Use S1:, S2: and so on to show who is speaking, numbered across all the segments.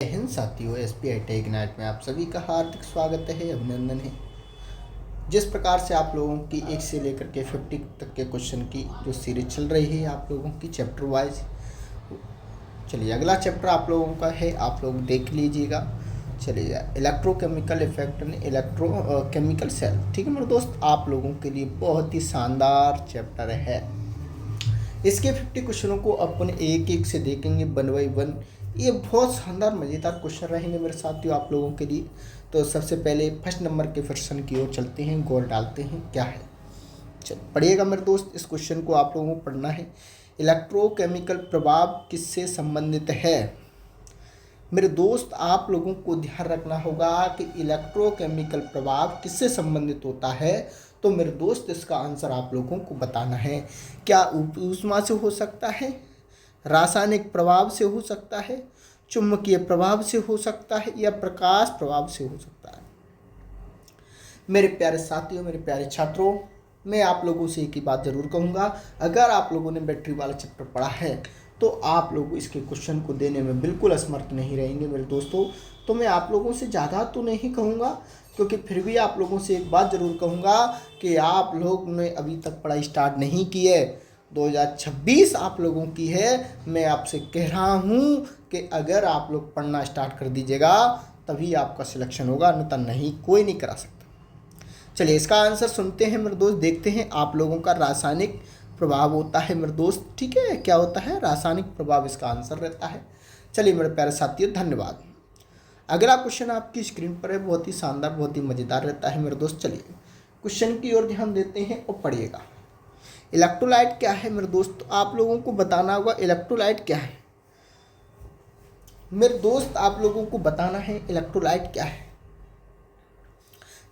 S1: जय हिंद साथियों, SPI take night में आप सभी का हार्दिक स्वागत है, अभिनंदन है। जिस प्रकार से आप लोगों की 1 से लेकर के 50 तक के क्वेश्चन की जो सीरीज चल रही है आप लोगों की चैप्टर वाइज। चलिए अगला चैप्टर आप लोगों का है, आप लोग देख लीजिएगा। चलिए electrochemical effect and electrochemical cell. ठीक है मेरे दोस्त, आप लोगों के लिए बहुत ही शानदार चैप्टर है। इसके 50 क्वेश्चनों को अपन एक एक से देखेंगे, 1 बाई 1। ये बहुत शानदार मज़ेदार क्वेश्चन रहेंगे मेरे साथियों आप लोगों के लिए। तो सबसे पहले फर्स्ट नंबर के क्वेश्चन की ओर चलते हैं, गौर डालते हैं क्या है। चल पढ़िएगा मेरे दोस्त, इस क्वेश्चन को आप लोगों को पढ़ना है। इलेक्ट्रोकेमिकल प्रभाव किससे संबंधित है? मेरे दोस्त आप लोगों को ध्यान रखना होगा कि इलेक्ट्रोकेमिकल प्रभाव किससे संबंधित होता है। तो मेरे दोस्त इसका आंसर आप लोगों को बताना है। क्या ऊष्मा से हो सकता है, रासायनिक प्रभाव से हो सकता है, चुंबकीय प्रभाव से हो सकता है, या प्रकाश प्रभाव से हो सकता है? मेरे प्यारे साथियों, मेरे प्यारे छात्रों, मैं आप लोगों से एक ही बात ज़रूर कहूँगा, अगर आप लोगों ने बैटरी वाला चैप्टर पढ़ा है तो आप लोग इसके क्वेश्चन को देने में बिल्कुल असमर्थ नहीं रहेंगे मेरे दोस्तों। तो मैं आप लोगों से ज़्यादा तो नहीं कहूँगा, क्योंकि फिर भी आप लोगों से एक बात ज़रूर कहूँगा कि आप लोग ने अभी तक पढ़ाई स्टार्ट नहीं की है। 2026 आप लोगों की है। मैं आपसे कह रहा हूँ कि अगर आप लोग पढ़ना स्टार्ट कर दीजिएगा तभी आपका सिलेक्शन होगा, अन्यथा नहीं, कोई नहीं करा सकता। चलिए इसका आंसर सुनते हैं मेरे दोस्त, देखते हैं। आप लोगों का रासायनिक प्रभाव होता है मेरे दोस्त, ठीक है, क्या होता है? रासायनिक प्रभाव इसका आंसर रहता है। चलिए मेरे प्यारे साथियों, धन्यवाद। अगला क्वेश्चन आपकी स्क्रीन पर है, बहुत ही शानदार, बहुत ही मज़ेदार रहता है मेरे दोस्त। चलिए क्वेश्चन की ओर ध्यान देते हैं और पढ़िएगा। इलेक्ट्रोलाइट क्या है मेरे दोस्त? आप लोगों को बताना होगा इलेक्ट्रोलाइट क्या है। मेरे दोस्त आप लोगों को बताना है इलेक्ट्रोलाइट क्या है।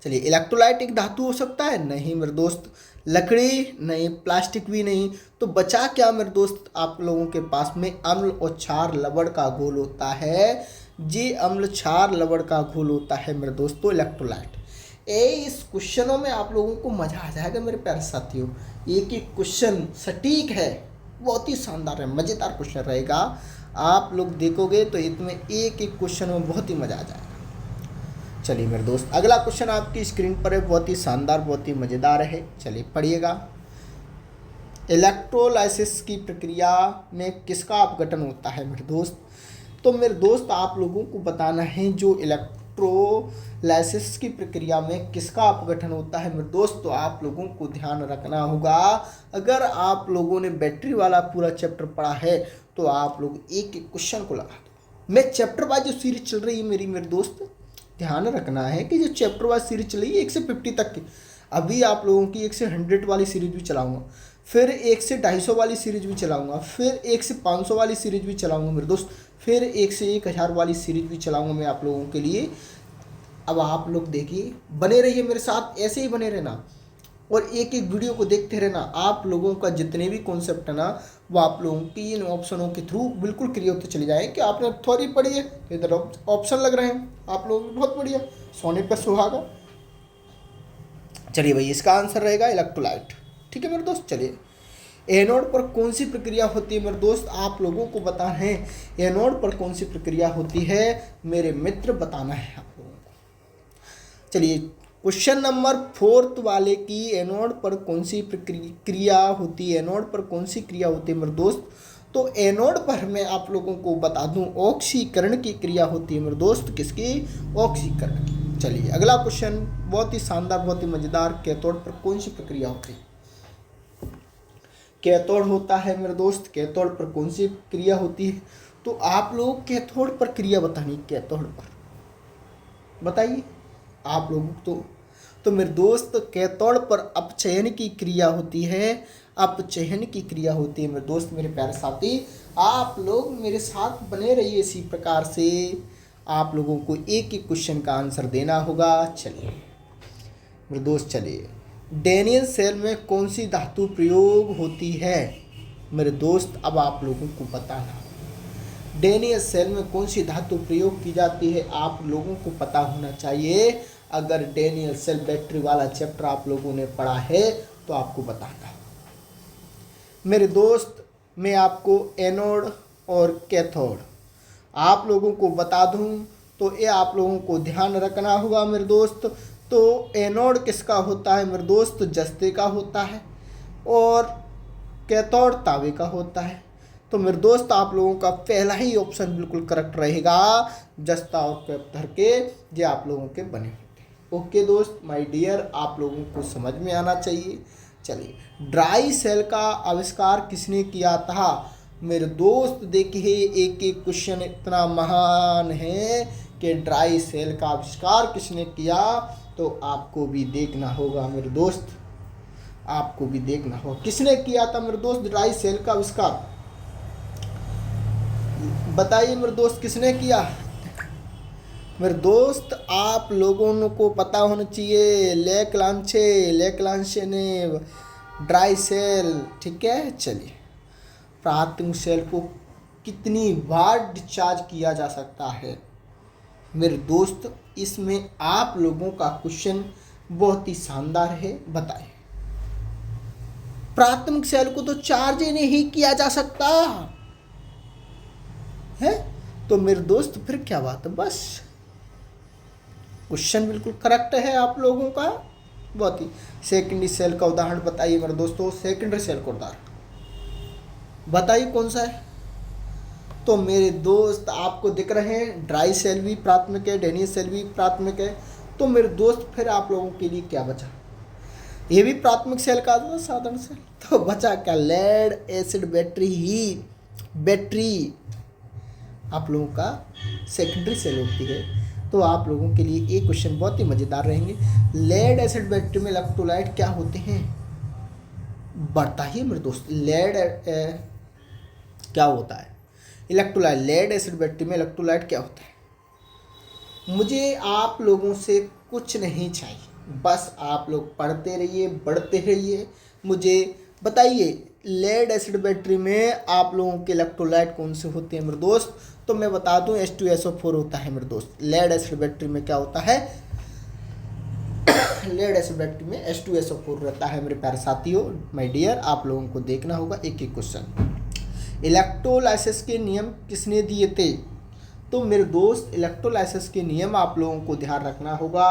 S1: चलिए इलेक्ट्रोलाइट एक धातु हो सकता है? नहीं मेरे दोस्त। लकड़ी नहीं, प्लास्टिक भी नहीं। तो बचा क्या मेरे दोस्त? आप लोगों के पास में अम्ल और क्षार लवण का घोल होता है। जी अम्ल क्षार लवण का घोल होता है मेरे दोस्तों इलेक्ट्रोलाइट। इस क्वेश्चनों में आप लोगों को मज़ा आ जाएगा मेरे प्यारे साथियों। एक एक क्वेश्चन सटीक है, बहुत ही शानदार है, मज़ेदार क्वेश्चन रहेगा। आप लोग देखोगे तो इसमें एक एक क्वेश्चन में बहुत ही मज़ा आ जाएगा। चलिए मेरे दोस्त अगला क्वेश्चन आपकी स्क्रीन पर है, बहुत ही शानदार, बहुत ही मज़ेदार है। चलिए पढ़िएगा। इलेक्ट्रोलाइसिस की प्रक्रिया में किसका अपघटन होता है मेरे दोस्त? तो मेरे दोस्त आप लोगों को बताना है जो इलेक्ट्रोलाइसिस की प्रक्रिया में किसका अपघटन होता है मेरे दोस्त। तो आप लोगों को ध्यान रखना होगा, अगर आप लोगों ने बैटरी वाला पूरा चैप्टर पढ़ा है तो आप लोग एक एक क्वेश्चन को लगा दो। मैं चैप्टर वाइज जो सीरीज चल रही है मेरे दोस्त, ध्यान रखना है कि जो चैप्टर वाइज सीरीज चली है 1 से 50 तक की, अभी आप लोगों की 1 से 100 वाली सीरीज भी चलाऊंगा, फिर 1 से 250 वाली सीरीज भी चलाऊंगा, फिर 1 से 500 वाली सीरीज भी चलाऊंगा मेरे दोस्त, फिर 1 से 1000 वाली सीरीज भी चलाऊंगा मैं आप लोगों के लिए। अब आप लोग देखिए, बने रहिए मेरे साथ, ऐसे ही बने रहना और एक एक वीडियो को देखते रहना। आप लोगों का जितने भी कॉन्सेप्ट है ना, वो आप लोगों की इन ऑप्शनों के थ्रू बिल्कुल क्लियर होते चले जाए कि आपने थ्योरी पढ़ी है, इधर ऑप्शन लग रहे हैं आप लोगों को, बहुत बढ़िया, सोने पर सुहागा। चलिए भाई इसका आंसर रहेगा इलेक्ट्रोलाइट, ठीक है मेरे दोस्त। चलिए एनोड पर कौन सी प्रक्रिया होती है मेरे दोस्त? आप लोगों को बताना है एनोड पर कौन सी प्रक्रिया होती है मेरे मित्र, बताना है आप लोगों को। चलिए क्वेश्चन नंबर 4 वाले की एनोड पर कौन सी क्रिया होती है, एनोड पर कौन सी क्रिया होती है मेरे दोस्त? तो एनोड पर मैं आप लोगों को बता दूं ऑक्सीकरण की क्रिया होती है मेरे दोस्त। किसकी? ऑक्सीकरण की। चलिए अगला क्वेश्चन बहुत ही शानदार, बहुत ही मज़ेदार। कैथोड पर कौन सी प्रक्रिया होती है? कैथोड होता है मेरे दोस्त, कैथोड पर कौन सी क्रिया होती है? तो आप लोग कैथोड पर क्रिया बतानी, कैथोड पर बताइए आप लोग। तो मेरे दोस्त कैथोड पर अपचयन की क्रिया होती है, अपचयन की क्रिया होती है मेरे दोस्त, मेरे प्यारे साथी। आप लोग मेरे साथ बने रहिए इसी प्रकार से, आप लोगों को एक एक क्वेश्चन का आंसर देना होगा। चलिए मेरे दोस्त, चलिए डेनियल सेल में कौन सी धातु प्रयोग होती है मेरे दोस्त? अब आप लोगों को बताना, डेनियल सेल में कौन सी धातु प्रयोग की जाती है आप लोगों को पता होना चाहिए। अगर डेनियल सेल बैटरी वाला चैप्टर आप लोगों ने पढ़ा है तो आपको बताना मेरे दोस्त। मैं आपको एनोड और कैथोड आप लोगों को बता दूं तो ये आप लोगों को ध्यान रखना होगा मेरे दोस्त। तो एनोड किसका होता है मेरे दोस्त? जस्ते का होता है, और कैथोड तांबे का होता है। तो मेरे दोस्त आप लोगों का पहला ही ऑप्शन बिल्कुल करेक्ट रहेगा, जस्ता और कैथोड के जो आप लोगों के बने होते हैं। ओके दोस्त, माय डियर, आप लोगों को समझ में आना चाहिए। चलिए, ड्राई सेल का आविष्कार किसने किया था मेरे दोस्त? देखिए, एक एक क्वेश्चन इतना महान है कि ड्राई सेल का आविष्कार किसने किया, तो आपको भी देखना होगा मेरे दोस्त, आपको भी देखना होगा किसने किया था मेरे दोस्त ड्राई सेल का आविष्कार। बताइए मेरे दोस्त, किसने किया? मेरे दोस्त आप लोगों को पता होना चाहिए, लेक्लांचे ने ड्राई सेल, ठीक है। चलिए, प्राथमिक सेल को कितनी बार डिस्चार्ज किया जा सकता है मेरे दोस्त? इसमें आप लोगों का क्वेश्चन बहुत ही शानदार है। बताइए, प्राथमिक सेल को तो चार्ज ही नहीं किया जा सकता है, तो मेरे दोस्त फिर क्या बात है? बस क्वेश्चन बिल्कुल करेक्ट है आप लोगों का, बहुत ही। सेकेंडरी सेल का उदाहरण बताइए मेरे दोस्तों, सेकेंडरी सेल का उदाहरण बताइए कौन सा है? तो मेरे दोस्त आपको दिख रहे हैं, ड्राई सेल भी प्राथमिक है, डेनियल सेल भी प्राथमिक है। तो मेरे दोस्त फिर आप लोगों के लिए क्या बचा? ये भी प्राथमिक सेल का था, साधारण सेल। तो बचा क्या? लेड एसिड बैटरी ही, बैटरी आप लोगों का सेकेंडरी सेल होती है। तो आप लोगों के लिए एक क्वेश्चन बहुत ही मज़ेदार रहेंगे। लेड एसिड बैटरी में इलेक्ट्रोलाइट क्या होते हैं? बढ़ता ही मेरे दोस्त, लेड क्या होता है? इलेक्ट्रोलाइट। लेड एसिड बैटरी में इलेक्ट्रोलाइट क्या होता है? मुझे आप लोगों से कुछ नहीं चाहिए, बस आप लोग पढ़ते रहिए, बढ़ते रहिए। मुझे बताइए, लेड एसिड बैटरी में आप लोगों के इलेक्ट्रोलाइट कौन से होते हैं मेरे दोस्त? तो मैं बता दूं, H2SO4 होता है मेरे दोस्त। लेड एसिड बैटरी में क्या होता है? लेड एसिड बैटरी में H2SO4 रहता है मेरे प्यारे साथियों। माय डियर, आप लोगों को देखना होगा एक एक क्वेश्चन। इलेक्ट्रोलाइसिस के नियम किसने दिए थे? तो मेरे दोस्त, इलेक्ट्रोलाइसिस के नियम आप लोगों को ध्यान रखना होगा,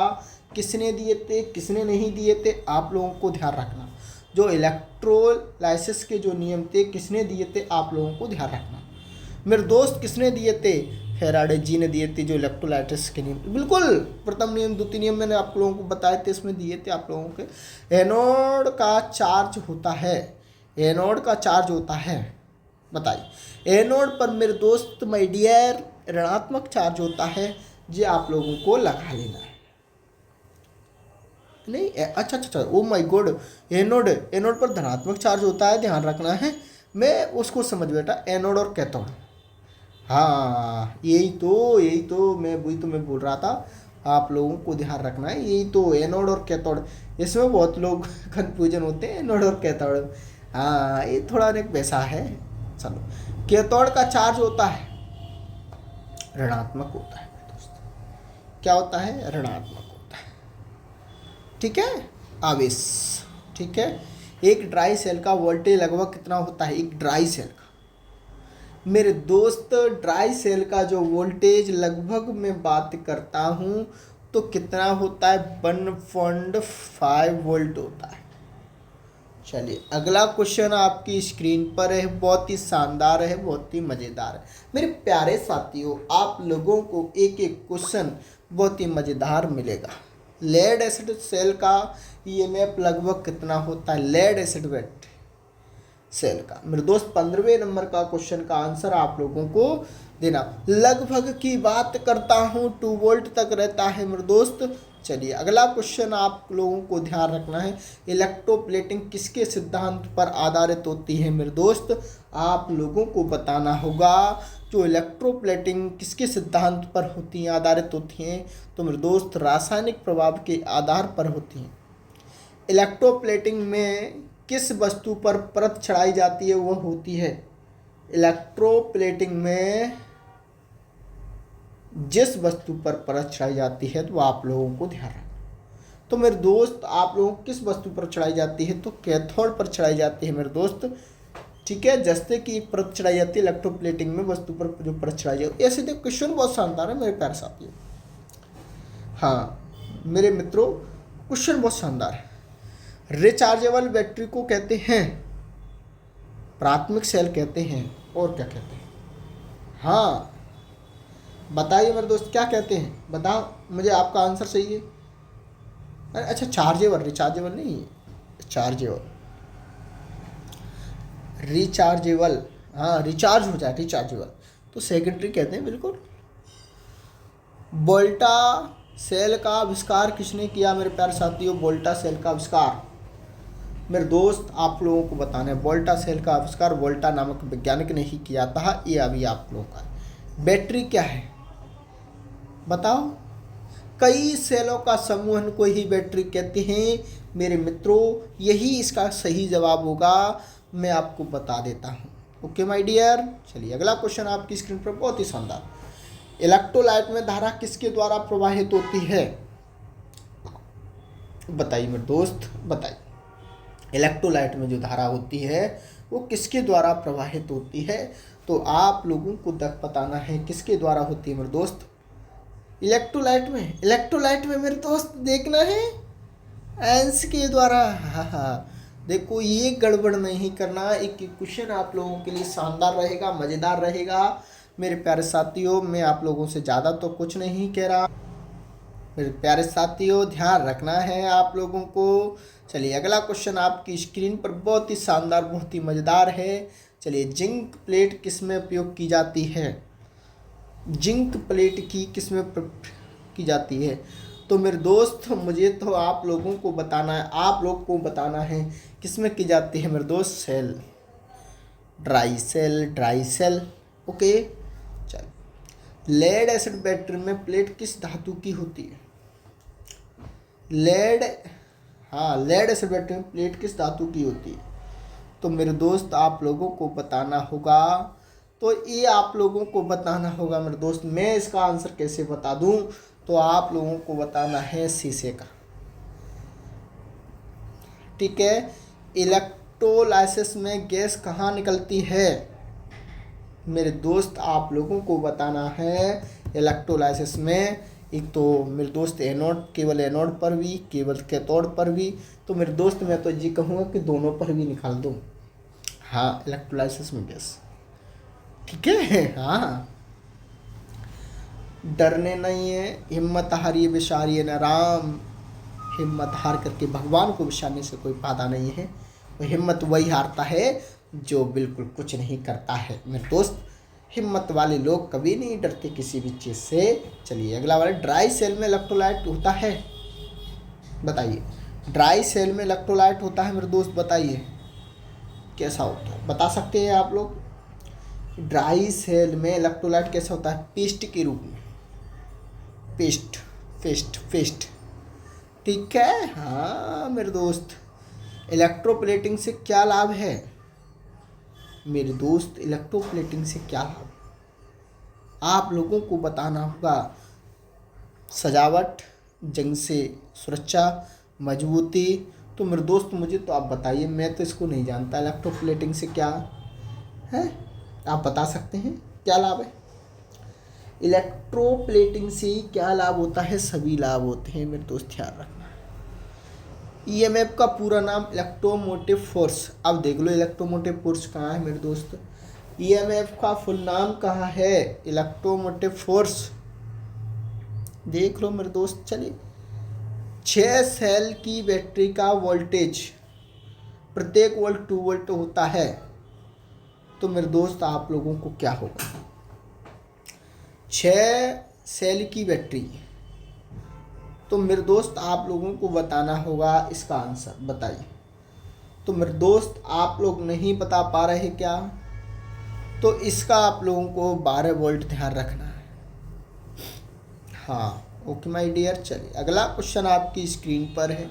S1: किसने दिए थे, किसने नहीं दिए थे, आप लोगों को ध्यान रखना। जो इलेक्ट्रोलाइसिस के जो नियम थे, किसने दिए थे, आप लोगों को ध्यान रखना मेरे दोस्त। किसने दिए थे? फेराडे जी ने दिए थे, जो इलेक्ट्रोलाइसिस के नियम, बिल्कुल प्रथम नियम, द्वितीय नियम मैंने आप लोगों को बताए थे, इसमें दिए थे आप लोगों के। एनोड का चार्ज होता है, एनोड का चार्ज होता है, बताइए। एनोड पर मेरे दोस्त, माय डियर, ऋणात्मक चार्ज होता है, जो आप लोगों को लगा लेना है। नहीं, अच्छा, ओ माय गॉड, एनोड पर धनात्मक चार्ज होता है, ध्यान रखना है। मैं उसको समझ बैठा, एनोड और कैथोड। हाँ, यही तो मैं बोल रहा था, आप लोगों को ध्यान रखना है। यही तो एनोड और कैथोड, इसमें बहुत लोग कन्फ्यूजन होते हैं, एनोड और कैथोड। हाँ, ये थोड़ा एक वैसा है। चलो, कैथोड का चार्ज होता है, ऋणात्मक होता है दोस्त। क्या होता है? ऋणात्मक होता है, ठीक है, आवेश, ठीक है। एक ड्राई सेल का वोल्टेज लगभग कितना होता है? एक ड्राई सेल का मेरे दोस्त, ड्राई सेल का जो वोल्टेज लगभग मैं बात करता हूँ तो कितना होता है? 1.5 वोल्ट होता है। चलिए, अगला क्वेश्चन आपकी स्क्रीन पर है, बहुत ही शानदार है, बहुत ही मज़ेदार है मेरे प्यारे साथियों। आप लोगों को एक एक क्वेश्चन बहुत ही मज़ेदार मिलेगा। लेड एसिड सेल का ईएमएफ लगभग कितना होता है? लेड एसिड बैटरी सेल का मेरे दोस्त 15वें नंबर का क्वेश्चन का आंसर आप लोगों को देना। लगभग की बात करता हूँ, 2 वोल्ट तक रहता है मेरे दोस्त। चलिए, अगला क्वेश्चन आप लोगों को ध्यान रखना है। इलेक्ट्रोप्लेटिंग किसके सिद्धांत पर आधारित होती है मेरे दोस्त? आप लोगों को बताना होगा, जो इलेक्ट्रोप्लेटिंग किसके सिद्धांत पर होती हैं, आधारित होती हैं? तो मेरे दोस्त, रासायनिक प्रभाव के आधार पर होती हैं। इलेक्ट्रोप्लेटिंग में किस वस्तु पर परत चढ़ाई जाती है? वह होती है, इलेक्ट्रोप्लेटिंग में जिस वस्तु पर परत चढ़ाई जाती है, तो आप लोगों को ध्यान रखना। तो मेरे दोस्त, आप लोगों को किस वस्तु पर चढ़ाई जाती है? तो कैथोड पर चढ़ाई जाती है मेरे दोस्त। ठीक है, जैसे कि एक परत चढ़ाई जाती है इलेक्ट्रोप्लेटिंग में, वस्तु पर जो परत चढ़ाई जाती है। ऐसे देखो क्वेश्चन बहुत शानदार है मेरे प्यारे साथियों। हाँ मेरे मित्रों, क्वेश्चन बहुत शानदार है। रिचार्जेबल बैटरी को कहते हैं प्राथमिक सेल कहते हैं, और क्या कहते हैं? हाँ बताइए मेरे दोस्त, क्या कहते हैं? बताओ मुझे, आपका आंसर सही है। अरे अच्छा, चार्जेबल, रिचार्जेबल नहीं, चार्जेबल, रिचार्जेबल, हाँ रिचार्ज हो जाए, रिचार्जेबल तो सेकेंडरी कहते हैं बिल्कुल। वोल्टा सेल का आविष्कार किसने किया मेरे प्यारे साथियों? वोल्टा सेल का आविष्कार मेरे दोस्त आप लोगों को बताना है। वोल्टा सेल का आविष्कार वोल्टा नामक वैज्ञानिक ने ही किया था। ये अभी आप लोगों का। बैटरी क्या है बताओ? कई सेलों का समूहन को ही बैटरी कहते हैं मेरे मित्रों। यही इसका सही जवाब होगा, मैं आपको बता देता हूँ। ओके माय डियर, चलिए अगला क्वेश्चन आपकी स्क्रीन पर, बहुत ही शानदार। इलेक्ट्रोलाइट में धारा किसके द्वारा प्रवाहित होती है? बताइए मेरे दोस्त, बताइए। इलेक्ट्रोलाइट में जो धारा होती है वो किसके द्वारा प्रवाहित होती है? तो आप लोगों को बताना है किसके द्वारा होती है मेरे दोस्त। इलेक्ट्रोलाइट में मेरे दोस्त देखना है आयंस के द्वारा। हाँ देखो, ये गड़बड़ नहीं करना। एक क्वेश्चन आप लोगों के लिए शानदार रहेगा, मज़ेदार रहेगा मेरे प्यारे साथियों। मैं आप लोगों से ज़्यादा तो कुछ नहीं कह रहा मेरे प्यारे साथियों, ध्यान रखना है आप लोगों को। चलिए अगला क्वेश्चन आपकी स्क्रीन पर, बहुत ही शानदार, बहुत ही मज़ेदार है। चलिए, जिंक प्लेट किस में उपयोग की जाती है? जिंक प्लेट की किस में की जाती है? तो मेरे दोस्त मुझे तो आप लोगों को बताना है, आप लोग को बताना है किस में की जाती है मेरे दोस्त। Cell, dry cell. ओके चल। लेड एसिड बैटरी में प्लेट किस धातु की होती है? लेड एसिड बैटरी में प्लेट किस धातु की होती है? तो मेरे दोस्त आप लोगों को बताना होगा। तो ये आप लोगों को बताना होगा मेरे दोस्त। मैं इसका आंसर कैसे बता दूं? तो आप लोगों को बताना है शीशे का। ठीक है, इलेक्ट्रोलाइसिस में गैस कहाँ निकलती है? मेरे दोस्त आप लोगों को बताना है इलेक्ट्रोलाइसिस में। एक तो मेरे दोस्त एनोड, केवल एनोड पर भी, केवल कैथोड पर भी। तो मेरे दोस्त मैं तो ये कहूँगा कि दोनों पर भी निकाल दो। हाँ, इलेक्ट्रोलाइसिस में गैस। ठीक है, हाँ डरने नहीं है। हिम्मत हारिए विसारिए न राम। हिम्मत हार करके भगवान को विसारने से कोई फायदा नहीं है। वो हिम्मत वही हारता है जो बिल्कुल कुछ नहीं करता है मेरे दोस्त। हिम्मत वाले लोग कभी नहीं डरते किसी भी चीज़ से। चलिए अगला वाला, ड्राई सेल में इलेक्ट्रोलाइट होता है? बताइए, ड्राई सेल में इलेक्ट्रोलाइट होता है मेरे दोस्त, बताइए कैसा होता है? बता सकते हैं आप लोग? ड्राई सेल में इलेक्ट्रोलाइट कैसा होता है? पेस्ट के रूप में, पेस्ट। ठीक है, हाँ मेरे दोस्त। इलेक्ट्रोप्लेटिंग से क्या लाभ है मेरे दोस्त? इलेक्ट्रोप्लेटिंग से क्या लाभ आप लोगों को बताना होगा। सजावट, जंग से सुरक्षा, मजबूती। तो मेरे दोस्त मुझे तो आप बताइए, मैं तो इसको नहीं जानता। इलेक्ट्रोप्लेटिंग से क्या है, आप बता सकते हैं क्या लाभ है? इलेक्ट्रोप्लेटिंग से क्या लाभ होता है? सभी लाभ होते हैं मेरे दोस्त, ध्यान रखना। ईएमएफ का पूरा नाम इलेक्ट्रोमोटिव फोर्स। अब देख लो इलेक्ट्रोमोटिव फोर्स कहाँ है मेरे दोस्त। ईएमएफ का फुल नाम कहाँ है? Electromotive force. देख लो मेरे दोस्त। चलिए, 6 सेल की बैटरी का वोल्टेज प्रत्येक वोल्ट 2 वोल्ट होता है। तो मेरे दोस्त आप लोगों को क्या होगा? 6 सेल की बैटरी, तो मेरे दोस्त आप लोगों को बताना होगा इसका आंसर, बताइए। तो मेरे दोस्त आप लोग नहीं बता पा रहे क्या? तो इसका आप लोगों को 12 वोल्ट ध्यान रखना है। हाँ ओके माय डियर। चलिए अगला क्वेश्चन आपकी स्क्रीन पर है।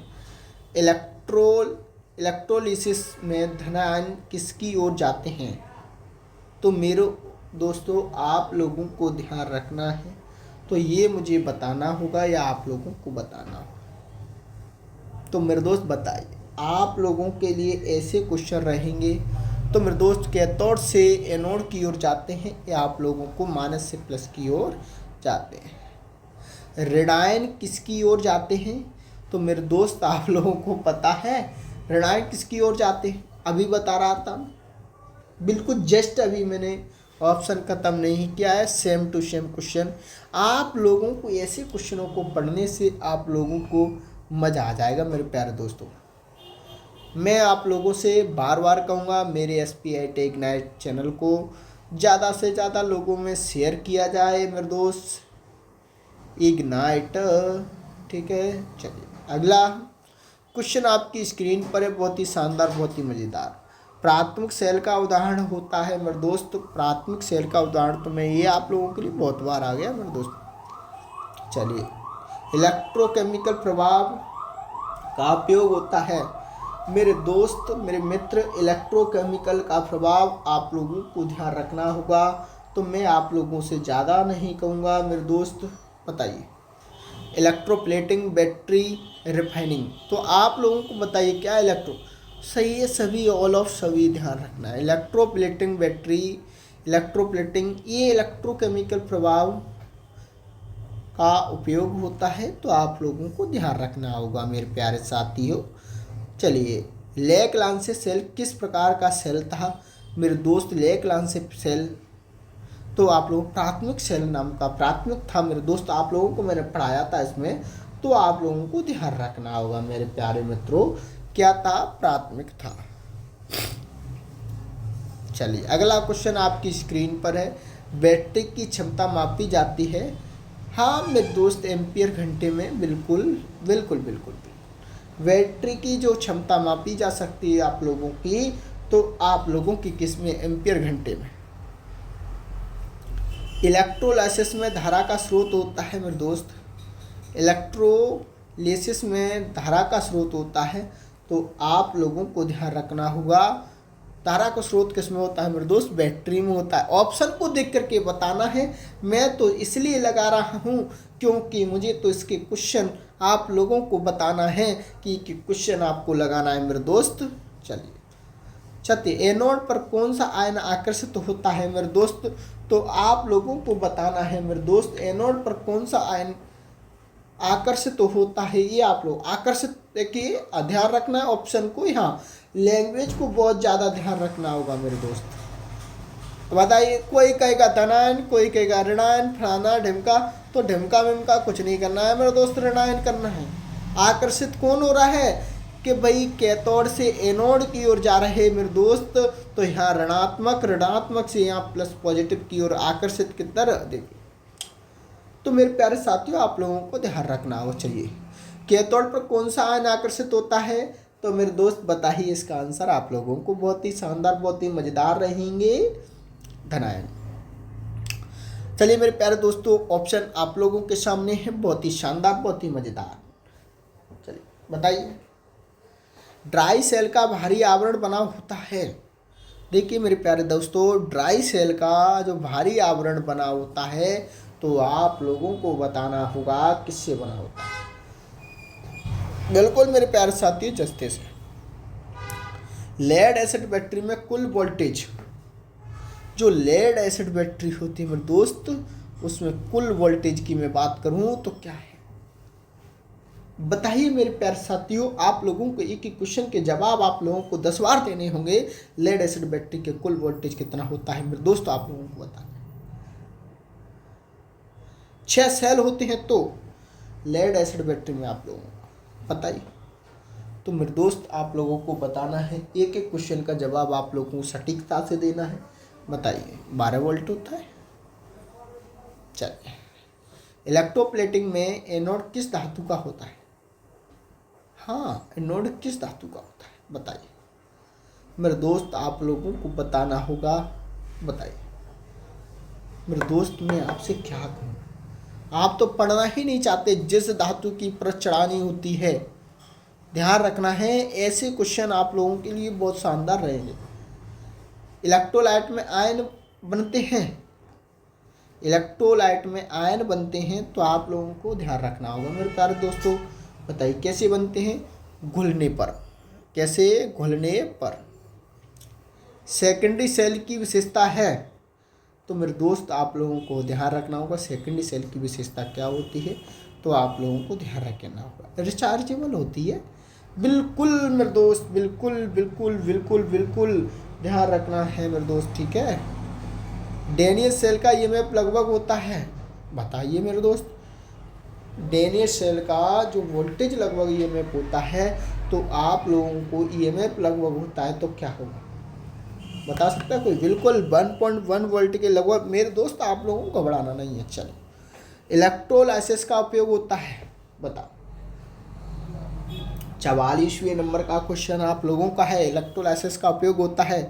S1: इलेक्ट्रोलिसिस में धनायन किसकी ओर जाते हैं? तो मेरे दोस्तों आप लोगों को ध्यान रखना है। तो ये मुझे बताना होगा या आप लोगों को बताना होगा? तो मेरे दोस्त बताइए, आप लोगों के लिए ऐसे क्वेश्चन रहेंगे तो मेरे दोस्त कैथोड से एनोड की ओर जाते हैं या आप लोगों को माइनस से प्लस की ओर जाते हैं। ऋणायन किसकी ओर जाते हैं? तो मेरे दोस्त आप लोगों को पता है ऋणायन किसकी ओर जाते हैं? अभी बता रहा था, बिल्कुल जस्ट अभी मैंने ऑप्शन ख़त्म नहीं किया है। Same to same question. आप लोगों को ऐसे क्वेश्चनों को पढ़ने से आप लोगों को मज़ा आ जाएगा मेरे प्यारे दोस्तों। मैं आप लोगों से बार बार कहूँगा, मेरे SPI टेक नाइट चैनल को ज़्यादा से ज़्यादा लोगों में शेयर किया जाए मेरे दोस्त। इग्नाइट, ठीक है। चलिए अगला क्वेश्चन आपकी स्क्रीन पर है, बहुत ही शानदार, बहुत ही मज़ेदार। प्राथमिक सेल का उदाहरण होता है मेरे दोस्त। प्राथमिक सेल का उदाहरण तो मैं ये आप लोगों के लिए बहुत बार आ गया मेरे दोस्त। चलिए, इलेक्ट्रोकेमिकल प्रभाव का उपयोग होता है मेरे दोस्त, मेरे मित्र। इलेक्ट्रोकेमिकल का प्रभाव आप लोगों को ध्यान रखना होगा, तो मैं आप लोगों से ज़्यादा नहीं कहूँगा मेरे दोस्त। बताइए, इलेक्ट्रोप्लेटिंग, बैटरी रिफाइनिंग। तो आप लोगों को बताइए क्या इलेक्ट्रो सही है? सभी, ऑल ऑफ सभी ध्यान रखना है। इलेक्ट्रोप्लेटिंग, बैटरी, इलेक्ट्रोप्लेटिंग, ये इलेक्ट्रोकेमिकल प्रभाव का उपयोग होता है, तो आप लोगों को ध्यान रखना होगा मेरे प्यारे साथियों। चलिए, लेक-लांसे सेल किस प्रकार का सेल था मेरे दोस्त? लेक-लांसे सेल तो आप लोग प्राथमिक सेल नाम का प्राथमिक था मेरे दोस्त। आप लोगों को मैंने पढ़ाया था इसमें, तो आप लोगों को ध्यान रखना होगा मेरे प्यारे मित्रों। क्या था? प्राथमिक था। चलिए अगला क्वेश्चन आपकी स्क्रीन पर है। बैटरी की क्षमता मापी जाती है। हाँ मेरे दोस्त, एम्पियर घंटे में। बिल्कुल बिल्कुल बिल्कुल। बैटरी की जो क्षमता मापी जा सकती है आप लोगों की, तो आप लोगों की किस में? एम्पियर घंटे में। इलेक्ट्रोलाइसिस में धारा का स्रोत होता है मेरे दोस्त। इलेक्ट्रोलिसिस में धारा का स्रोत होता है, तो आप लोगों को ध्यान रखना होगा धारा का स्रोत किस में होता है मेरे दोस्त? बैटरी में होता है। ऑप्शन को देख करके बताना है। मैं तो इसलिए लगा रहा हूँ क्योंकि मुझे तो इसके क्वेश्चन आप लोगों को बताना है कि क्वेश्चन आपको लगाना है मेरे दोस्त। चलिए, एनोड पर कौन सा आयन आकर्षित होता है मेरे दोस्त? तो आप लोगों को बताना है मेरे दोस्त, एनोड पर कौन सा आयन आकर्षित होता है। ये आप लोग आकर्षित देखिए, ध्यान रखना है ऑप्शन को। यहाँ लैंग्वेज को बहुत ज़्यादा ध्यान रखना होगा मेरे दोस्त। तो बताइए, कोई कहेगा धनायन, कोई कहेगा ऋणायन, फलाना ढिमका। तो ढिमका मिमका कुछ नहीं करना है मेरे दोस्त, ऋणायन करना है। आकर्षित कौन हो रहा है कि भाई कैथोड से एनोड की ओर जा रहे हैं मेरे दोस्त, तो यहाँ ऋणात्मक से यहाँ प्लस पॉजिटिव की ओर आकर्षित की तरह देखिए। तो मेरे प्यारे साथियों, आप लोगों को ध्यान रखना हो। चलिए, कैथोड पर कौन सा आयन आकर्षित होता है? तो मेरे दोस्त बताइए इसका आंसर। आप लोगों को बहुत ही शानदार, बहुत ही मज़ेदार रहेंगे, धनायन। चलिए मेरे प्यारे दोस्तों, ऑप्शन आप लोगों के सामने है, बहुत ही शानदार, बहुत ही मज़ेदार। चलिए बताइए, ड्राई सेल का भारी आवरण बना होता है। देखिए मेरे प्यारे दोस्तों, ड्राई सेल का जो भारी आवरण बना होता है, तो आप लोगों को बताना होगा किससे बना होता है। बिल्कुल मेरे प्यारे साथियों, जस्ते से। लेड एसिड बैटरी में कुल वोल्टेज, जो लेड एसिड बैटरी होती है मेरे दोस्त, उसमें कुल वोल्टेज की मैं बात करूं तो क्या है? बताइए मेरे प्यारे साथियों। आप लोगों को एक एक क्वेश्चन के जवाब आप लोगों को 10 बार देने होंगे। लेड एसिड बैटरी के कुल वोल्टेज कितना होता है मेरे दोस्त? आप लोगों को बताना। 6 सेल होते हैं तो लेड एसिड बैटरी में आप लोगों को बताइए। तो मेरे दोस्त आप लोगों को बताना है, एक एक क्वेश्चन का जवाब आप लोगों को सटीकता से देना है। बताइए, 12 वोल्ट होता है। चलिए, इलेक्ट्रोप्लेटिंग में एनोड किस धातु का होता है? हाँ, एनोड किस धातु का होता है? बताइए मेरे दोस्त, आप लोगों को बताना होगा। बताइए मेरे दोस्त, मैं आपसे क्या कहूँ, आप तो पढ़ना ही नहीं चाहते। जिस धातु की परत चढ़ानी होती है, ध्यान रखना है, ऐसे क्वेश्चन आप लोगों के लिए बहुत शानदार रहेंगे। इलेक्ट्रोलाइट में आयन बनते हैं, इलेक्ट्रोलाइट में आयन बनते हैं, तो आप लोगों को ध्यान रखना होगा मेरे प्यारे दोस्तों। बताइए कैसे बनते हैं? घुलने पर। कैसे? घुलने पर। सेकेंडरी सेल की विशेषता है, तो मेरे दोस्त आप लोगों को ध्यान रखना होगा सेकेंडरी सेल की विशेषता क्या होती है, तो आप लोगों को ध्यान रखना होगा रिचार्जेबल होती है। बिल्कुल मेरे दोस्त, बिल्कुल बिल्कुल बिल्कुल बिल्कुल ध्यान रखना है मेरे दोस्त, ठीक है। डेनियल सेल का ईएमएफ लगभग होता है, बताइए मेरे दोस्त, डेनियल सेल का जो वोल्टेज लगभग ईएमएफ होता है, तो आप लोगों को ईएमएफ लगभग होता है तो क्या होगा, बता सकता है कोई? बिल्कुल 1.1 वोल्ट के लगभग मेरे दोस्त, आप लोगों को घबराना नहीं है। चलो, इलेक्ट्रोलाइसिस का उपयोग होता है, बताओ। 44वें नंबर का क्वेश्चन आप लोगों का है, इलेक्ट्रोलाइसिस का उपयोग होता है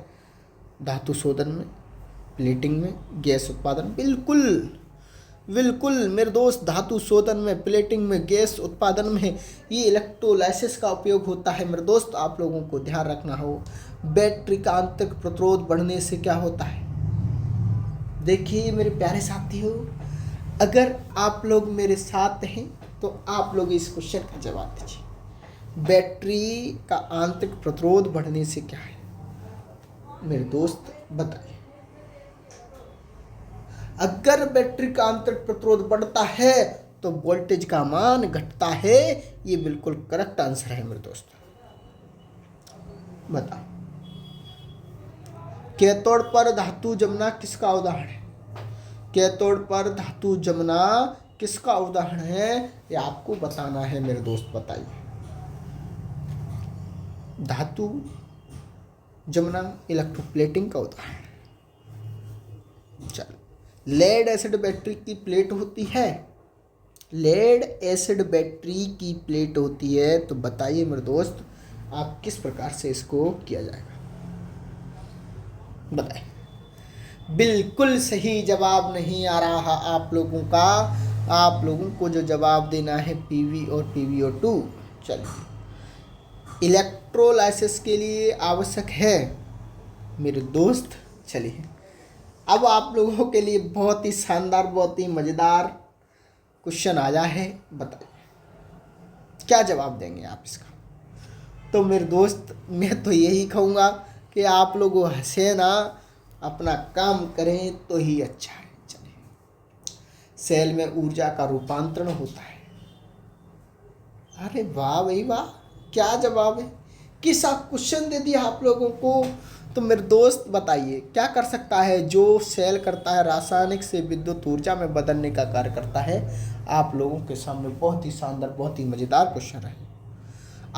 S1: धातु शोधन में, प्लेटिंग में, गैस उत्पादन। बिल्कुल बिल्कुल मेरे दोस्त, धातु शोधन में, प्लेटिंग में, गैस उत्पादन में ये इलेक्ट्रोलाइसिस का उपयोग होता है मेरे दोस्त, आप लोगों को ध्यान रखना हो। बैटरी का आंतरिक प्रतिरोध बढ़ने से क्या होता है? देखिए मेरे प्यारे साथियों, अगर आप लोग मेरे साथ हैं तो आप लोग इस क्वेश्चन का जवाब दीजिए। बैटरी का आंतरिक प्रतिरोध बढ़ने से क्या है मेरे दोस्त, बताइए। अगर बैटरी का आंतरिक प्रतिरोध बढ़ता है तो वोल्टेज का मान घटता है, ये बिल्कुल करेक्ट आंसर है मेरे दोस्त। बताओ, कैथोड पर धातु जमना किसका उदाहरण है? कैथोड पर धातु जमना किसका उदाहरण है, ये आपको बताना है मेरे दोस्त, बताइए। धातु जमना इलेक्ट्रोप्लेटिंग का उदाहरण है। चलो, लेड एसिड बैटरी की प्लेट होती है, लेड एसिड बैटरी की प्लेट होती है, तो बताइए मेरे दोस्त आप किस प्रकार से इसको किया जाएगा, बताइए। बिल्कुल सही जवाब नहीं आ रहा आप लोगों का, आप लोगों को जो जवाब देना है पीवी और PbO2। चलिए, इलेक्ट्रोलाइसिस के लिए आवश्यक है मेरे दोस्त। चलिए, अब आप लोगों के लिए बहुत ही शानदार, बहुत ही मज़ेदार क्वेश्चन आया है, बताइए क्या जवाब देंगे आप इसका। तो मेरे दोस्त, मैं तो यही कहूँगा कि आप लोग हंसे ना, अपना काम करें तो ही अच्छा है। चलिए, सेल में ऊर्जा का रूपांतरण होता है। अरे वाह भाई वाह, क्या जवाब है, किस आप क्वेश्चन दे दिया आप लोगों को। तो मेरे दोस्त बताइए क्या कर सकता है जो सेल करता है, रासायनिक से विद्युत ऊर्जा में बदलने का कार्य करता है। आप लोगों के सामने बहुत ही शानदार, बहुत ही मज़ेदार क्वेश्चन रहे।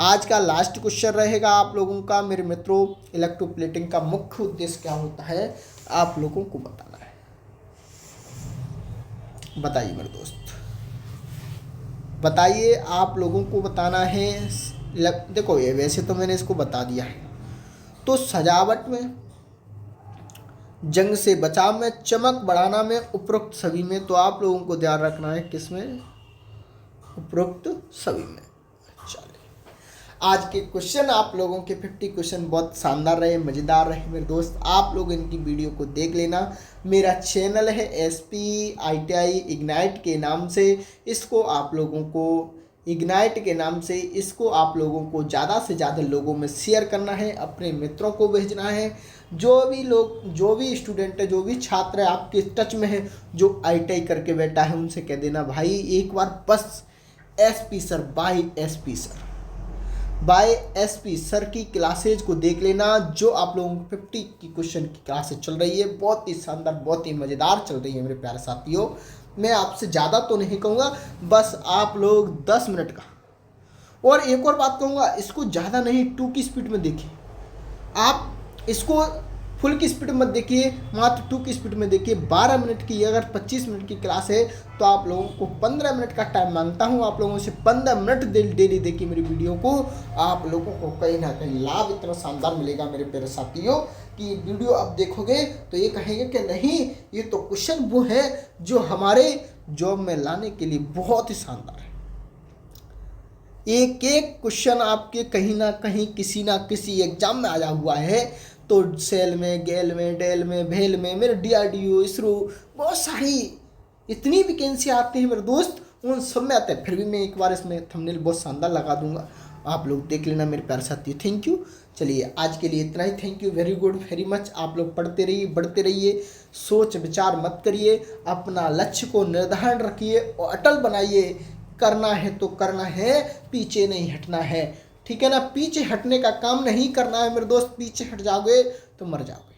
S1: आज का लास्ट क्वेश्चन रहेगा आप लोगों का मेरे मित्रों, इलेक्ट्रोप्लेटिंग का मुख्य उद्देश्य क्या होता है, आप लोगों को बताना है। बताइए मेरे दोस्त, बताइए, आप लोगों को बताना है। देखो, ये वैसे तो मैंने इसको बता दिया है। तो सजावट में, जंग से बचाव में, चमक बढ़ाना में, उपरोक्त सभी में, तो आप लोगों को ध्यान रखना है किसमें, उपरोक्त सभी में। चलिए, आज के क्वेश्चन आप लोगों के 50 क्वेश्चन बहुत शानदार रहे, मज़ेदार रहे मेरे दोस्त। आप लोग इनकी वीडियो को देख लेना। मेरा चैनल है SPITI इग्नाइट के नाम से, इसको आप लोगों को इग्नाइट के नाम से इसको आप लोगों को ज़्यादा से ज़्यादा लोगों में शेयर करना है, अपने मित्रों को भेजना है। जो भी लोग, जो भी स्टूडेंट है, जो भी छात्र है आपके टच में है, जो ITI करके बैठा है, उनसे कह देना भाई एक बार बस SP sir, bye SP sir, bye SP sir की क्लासेज को देख लेना। जो आप लोगों को 50 की क्वेश्चन की क्लासेज चल रही है, बहुत ही शानदार, बहुत ही मज़ेदार चल रही है मेरे प्यारे साथियों। मैं आपसे ज़्यादा तो नहीं कहूँगा, बस आप लोग 10 मिनट का। और एक और बात कहूँगा, इसको ज़्यादा नहीं 2 की स्पीड में देखिए। आप इसको फुल की स्पीड मत देखिए, मात्र 2 की स्पीड में देखिए। 12 मिनट की अगर 25 मिनट की क्लास है तो आप लोगों को 15 मिनट का टाइम मांगता हूँ। आप लोगों से 15 मिनट डेली देखिए मेरी वीडियो को, आप लोगों को कहीं ना कहीं लाभ इतना शानदार मिलेगा मेरे प्यारे साथियों कि वीडियो आप देखोगे तो ये कहेंगे कि नहीं, ये तो क्वेश्चन वो है जो हमारे जॉब में लाने के लिए बहुत ही शानदार है। एक एक क्वेश्चन आपके कहीं ना कहीं किसी ना किसी एग्जाम में आया हुआ है। तो सेल में, गेल में, डेल में, भेल में, मेरे DRDO, इसरो, बहुत सारी इतनी वैकेंसी आती है मेरे दोस्त, उन सब में आते हैं। फिर भी मैं एक बार इसमें थंबनेल बहुत शानदार लगा दूंगा, आप लोग देख लेना मेरे प्यारे साथी। Thank you. चलिए आज के लिए इतना ही। Thank you very good very much. आप लोग पढ़ते रहिए, बढ़ते रहिए, सोच विचार मत करिए, अपना लक्ष्य को निर्धारण रखिए और अटल बनाइए। करना है तो करना है, पीछे नहीं हटना है, ठीक है ना। पीछे हटने का काम नहीं करना है मेरे दोस्त। पीछे हट जाओगे तो मर जाओगे।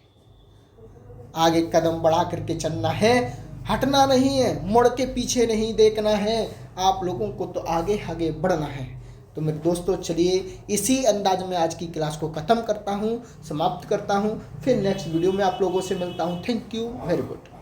S1: आगे कदम बढ़ा करके चलना है, हटना नहीं है, मुड़ के पीछे नहीं देखना है। आप लोगों को तो आगे आगे बढ़ना है। तो मेरे दोस्तों चलिए इसी अंदाज में आज की क्लास को ख़त्म करता हूँ, समाप्त करता हूँ। फिर नेक्स्ट वीडियो में आप लोगों से मिलता हूँ। Thank you very good.